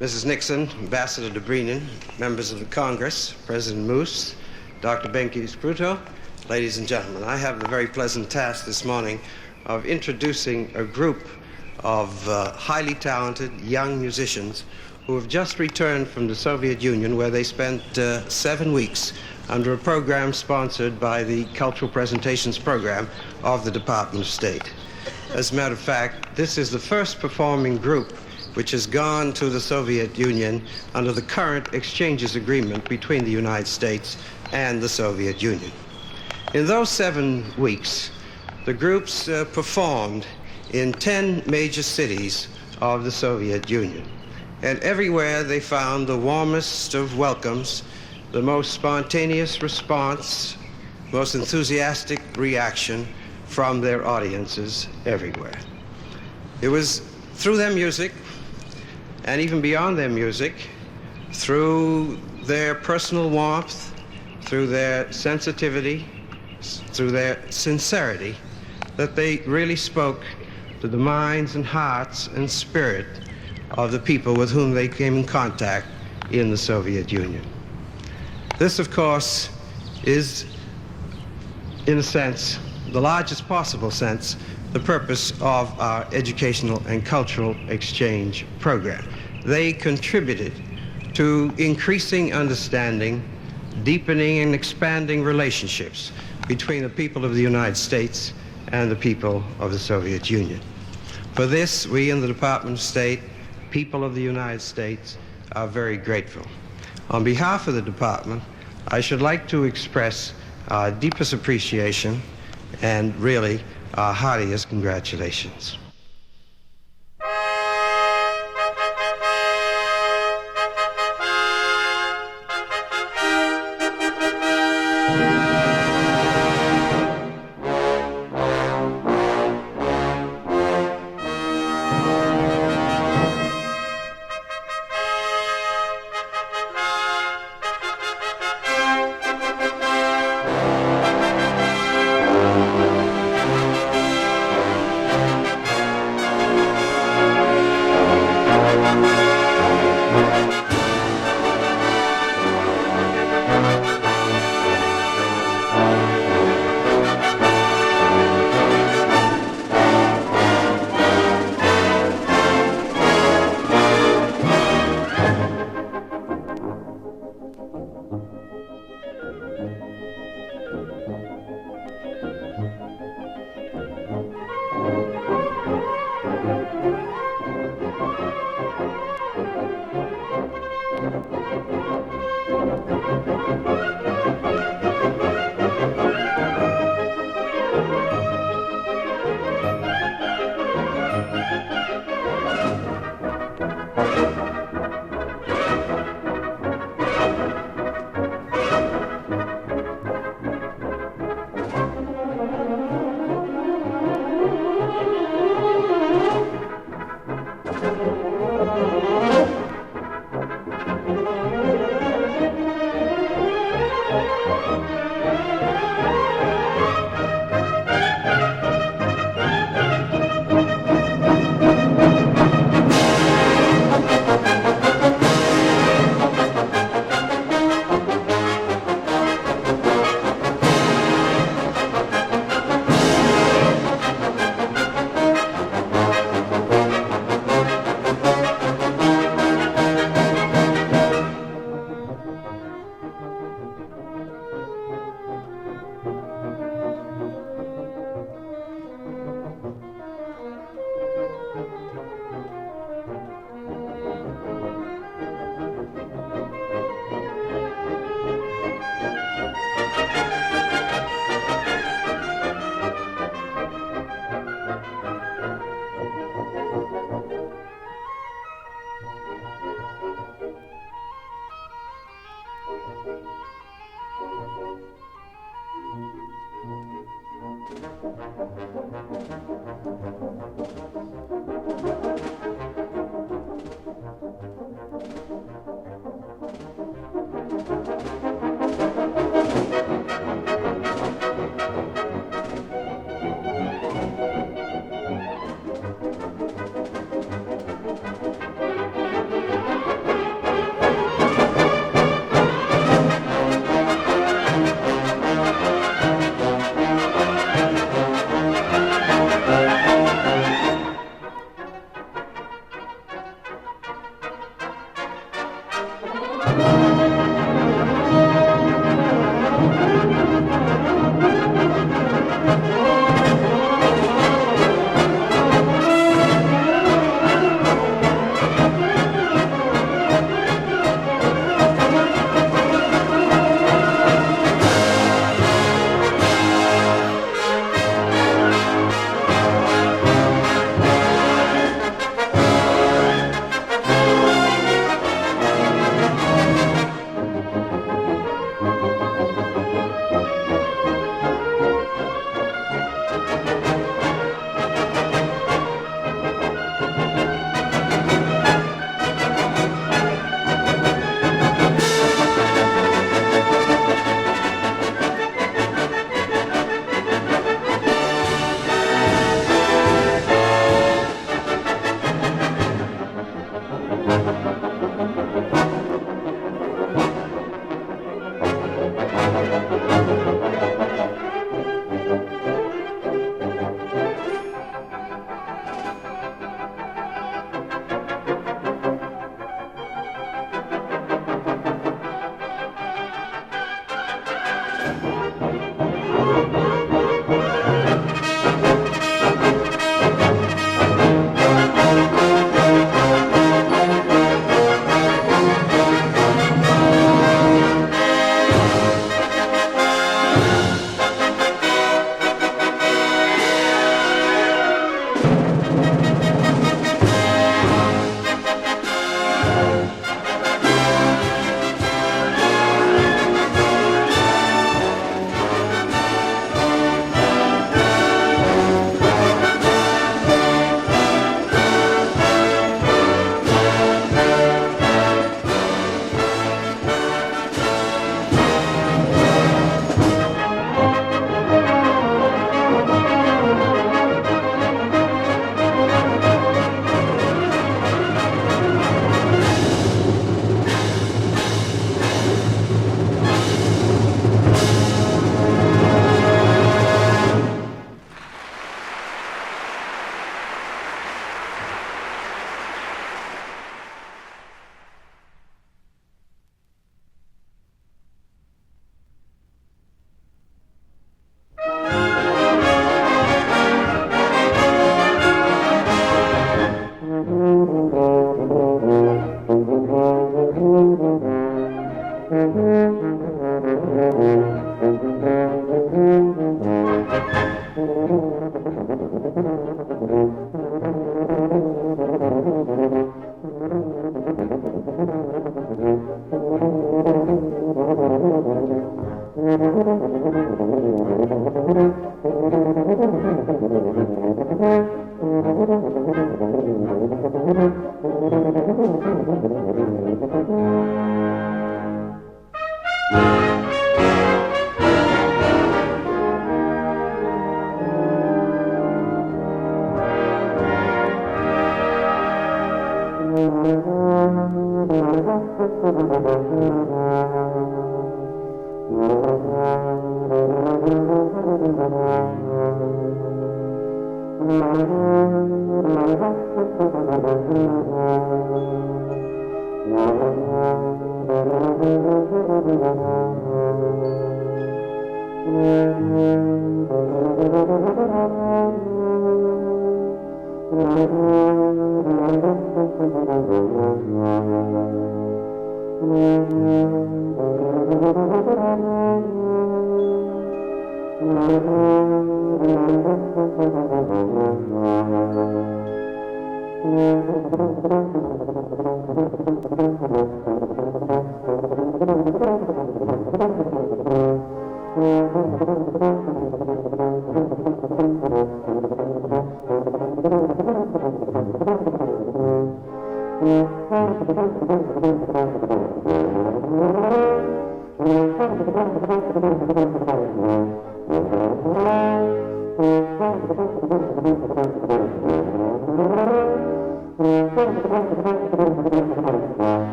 Mrs. Nixon, Ambassador Dobrynin, members of the Congress, President Moos, Dr. Benke-Spruto, ladies and gentlemen, I have the very pleasant task this morning of introducing a group of highly talented young musicians who have just returned from the Soviet Union, where they spent 7 weeks under a program sponsored by the Cultural Presentations Program of the Department of State. As a matter of fact, this is the first performing group which has gone to the Soviet Union under the current exchanges agreement between the United States and the Soviet Union. In those 7 weeks, the groups performed in 10 major cities of the Soviet Union. And everywhere they found the warmest of welcomes, the most spontaneous response, most enthusiastic reaction from their audiences everywhere. It was through their music, and even beyond their music, through their personal warmth, through their sensitivity, through their sincerity, that they really spoke to the minds and hearts and spirit of the people with whom they came in contact in the Soviet Union. This, of course, is, in a sense, the largest possible sense, the purpose of our educational and cultural exchange program. They contributed to increasing understanding, deepening and expanding relationships between the people of the United States and the people of the Soviet Union. For this, we in the Department of State, people of the United States, are very grateful. On behalf of the Department, I should like to express our deepest appreciation and really our heartiest congratulations.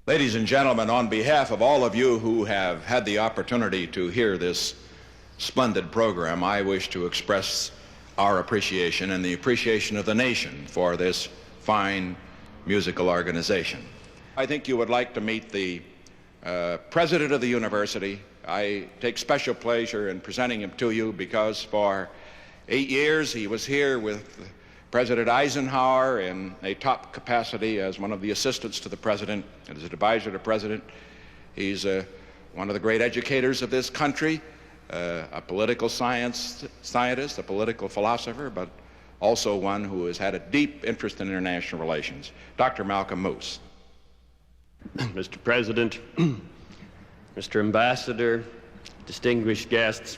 Ladies and gentlemen, on behalf of all of you who have had the opportunity to hear this splendid program, I wish to express our appreciation and the appreciation of the nation for this fine musical organization. I think you would like to meet the president of the university. I take special pleasure in presenting him to you because for 8 years he was here with President Eisenhower in a top capacity as one of the assistants to the president and as an advisor to the president. He's one of the great educators of this country, a political scientist, a political philosopher, but also one who has had a deep interest in international relations. Dr. Malcolm Moos. Mr. President, Mr. Ambassador, distinguished guests,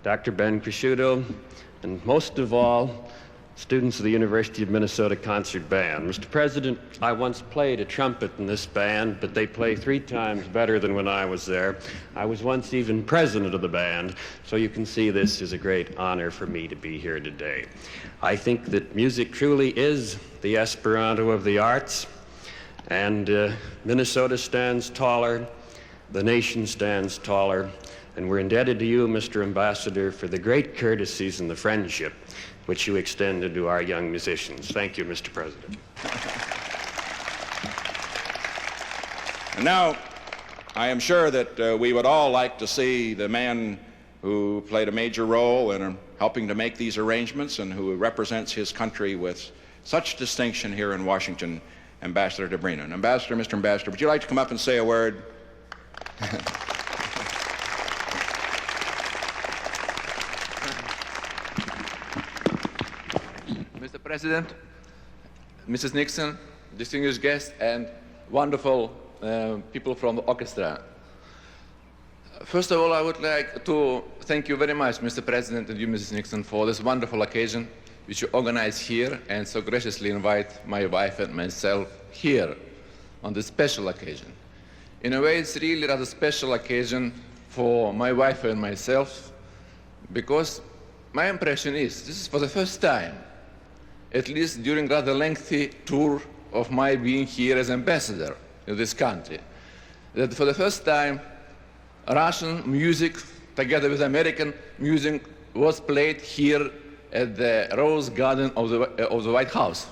Dr. Ben Cresciuto, and most of all, students of the University of Minnesota Concert Band. Mr. President, I once played a trumpet in this band, but they play 3 times better than when I was there. I was once even president of the band, so you can see this is a great honor for me to be here today. I think that music truly is the Esperanto of the arts, and Minnesota stands taller, the nation stands taller, and we're indebted to you, Mr. Ambassador, for the great courtesies and the friendship which you extended to our young musicians. Thank you, Mr. President. And now, I am sure that we would all like to see the man who played a major role in helping to make these arrangements and who represents his country with such distinction here in Washington, Ambassador Dobrynin. Ambassador, Mr. Ambassador, would you like to come up and say a word? Mr. President, Mrs. Nixon, distinguished guests, and wonderful people from the orchestra. First of all, I would like to thank you very much, Mr. President, and you, Mrs. Nixon, for this wonderful occasion which you organize here and so graciously invite my wife and myself here on this special occasion. In a way, it's really rather special occasion for my wife and myself, because my impression is this is for the first time, at least during rather lengthy tour of my being here as ambassador in this country, that for the first time Russian music together with American music was played here at the Rose Garden of the White House.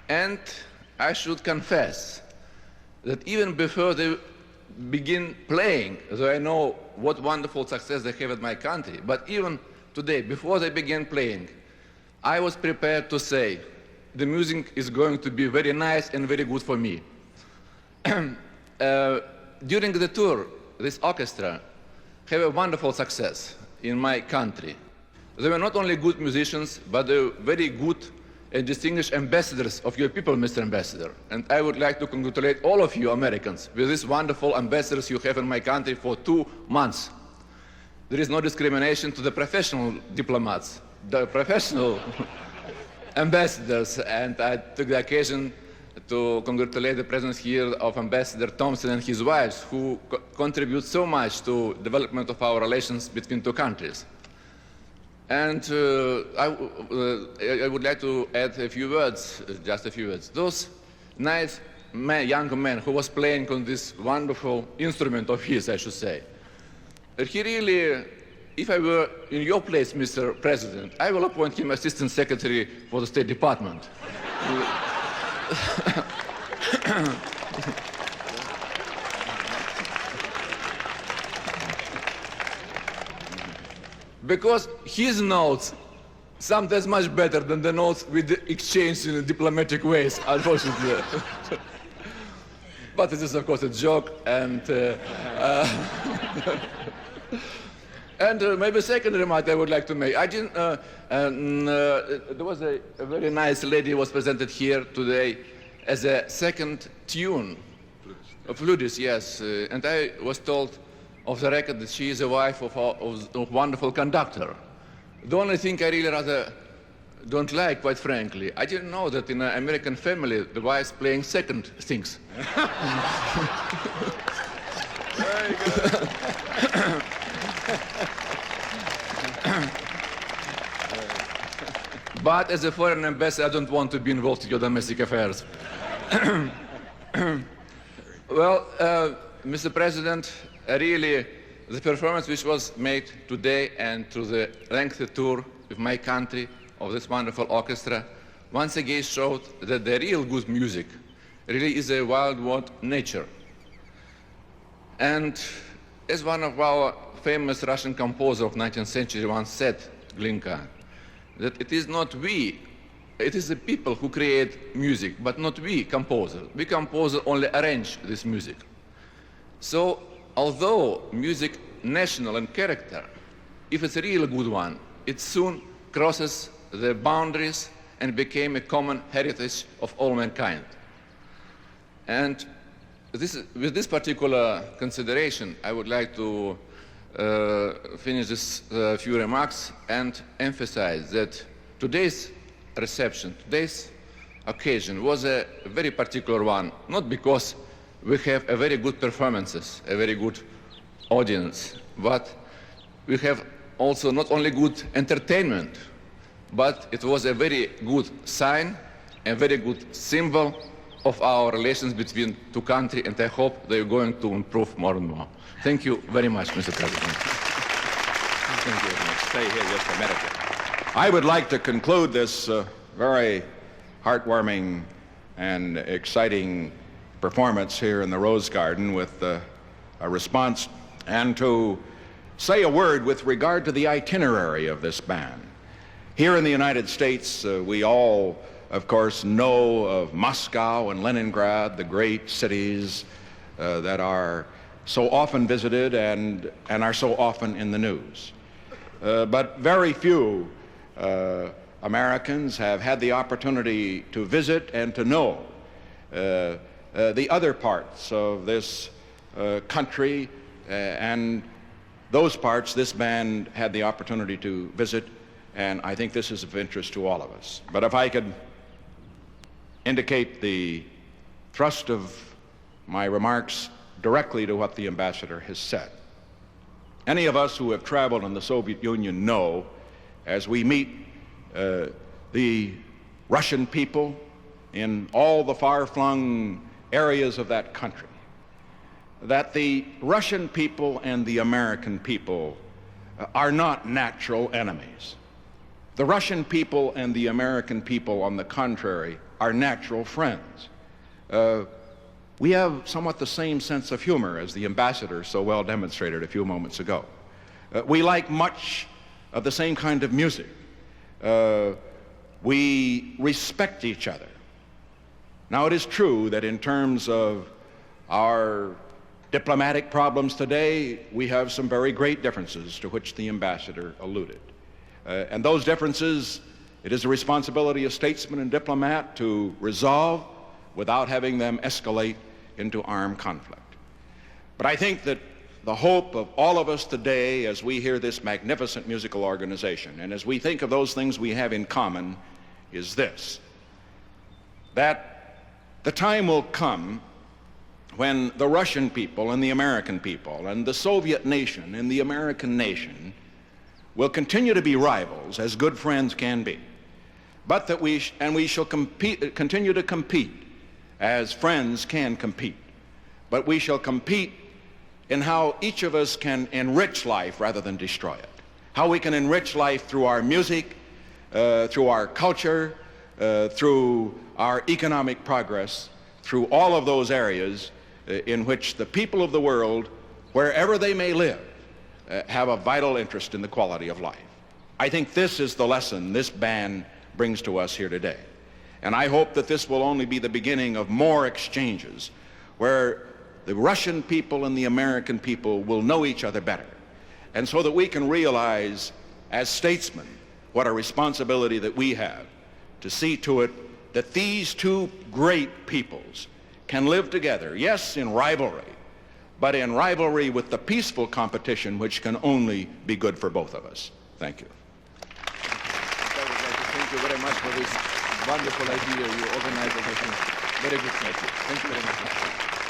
And I should confess that even before they begin playing, though I know what wonderful success they have at my country, but even today, before they begin playing, I was prepared to say, the music is going to be very nice and very good for me. During the tour, this orchestra had a wonderful success in my country. They were not only good musicians, but they were very good and distinguished ambassadors of your people, Mr. Ambassador. And I would like to congratulate all of you Americans with these wonderful ambassadors you have in my country for 2 months. There is no discrimination to the professional diplomats, the professional ambassadors, and I took the occasion to congratulate the presence here of Ambassador Thompson and his wives, who contribute so much to development of our relations between 2 countries. And I would like to add a few words, just a few words. Those nice young men who was playing on this wonderful instrument of his, I should say, he really, if I were in your place, Mr. President, I will appoint him Assistant Secretary for the State Department. Because his notes sound as much better than the notes we exchange in diplomatic ways, unfortunately. But this is, of course, a joke, and maybe a second remark I would like to make. I didn't. There was a very nice lady who was presented here today as a second tune, a flutist, yes. And I was told off the record that she is a wife of a wonderful conductor. The only thing I really rather don't like, quite frankly, I didn't know that in an American family the wife's playing second things. Very good. But as a foreign ambassador, I don't want to be involved in your domestic affairs. Well, Mr. President, really, the performance which was made today and through the lengthy tour of my country, of this wonderful orchestra, once again showed that the real good music really is a wild word nature. And as one of our famous Russian composer of 19th century once said, Glinka, that it is not we, it is the people who create music, but not we composers. We composers only arrange this music. So, although music national in character, if it's a really good one, it soon crosses the boundaries and became a common heritage of all mankind. And with this particular consideration, I would like to finish this few remarks and emphasize that today's reception, today's occasion was a very particular one, not because we have a very good performances, a very good audience, but we have also not only good entertainment, but it was a very good sign, a very good symbol of our relations between two countries, and I hope they're going to improve more and more. Thank you very much, Mr. President. Thank you very much. Stay here just a minute. I would like to conclude this very heartwarming and exciting performance here in the Rose Garden with a response and to say a word with regard to the itinerary of this band. Here in the United States, we all, of course, know of Moscow and Leningrad, the great cities that are so often visited and are so often in the news. But very few Americans have had the opportunity to visit and to know the other parts of this country, and those parts this band had the opportunity to visit, and I think this is of interest to all of us. But if I could indicate the thrust of my remarks directly to what the ambassador has said. Any of us who have traveled in the Soviet Union know, as we meet the Russian people in all the far-flung areas of that country, that the Russian people and the American people are not natural enemies. The Russian people and the American people, on the contrary, are natural friends. We have somewhat the same sense of humor as the ambassador so well demonstrated a few moments ago. We like much of the same kind of music. We respect each other. Now, it is true that in terms of our diplomatic problems today, we have some very great differences to which the ambassador alluded. And those differences, it is the responsibility of statesman and diplomat to resolve without having them escalate into armed conflict. But I think that the hope of all of us today, as we hear this magnificent musical organization, and as we think of those things we have in common, is this: that the time will come when the Russian people and the American people and the Soviet nation and the American nation will continue to be rivals, as good friends can be, but that we shall continue to compete as friends can compete. But we shall compete in how each of us can enrich life rather than destroy it. How we can enrich life through our music, through our culture, through our economic progress, through all of those areas in which the people of the world, wherever they may live, have a vital interest in the quality of life. I think this is the lesson this band brings to us here today. And I hope that this will only be the beginning of more exchanges where the Russian people and the American people will know each other better. And so that we can realize as statesmen what a responsibility that we have to see to it that these two great peoples can live together, yes, in rivalry, but in rivalry with the peaceful competition which can only be good for both of us. Thank you. I would like to thank you very much for this wonderful idea you organized. Very good. Thank you very much.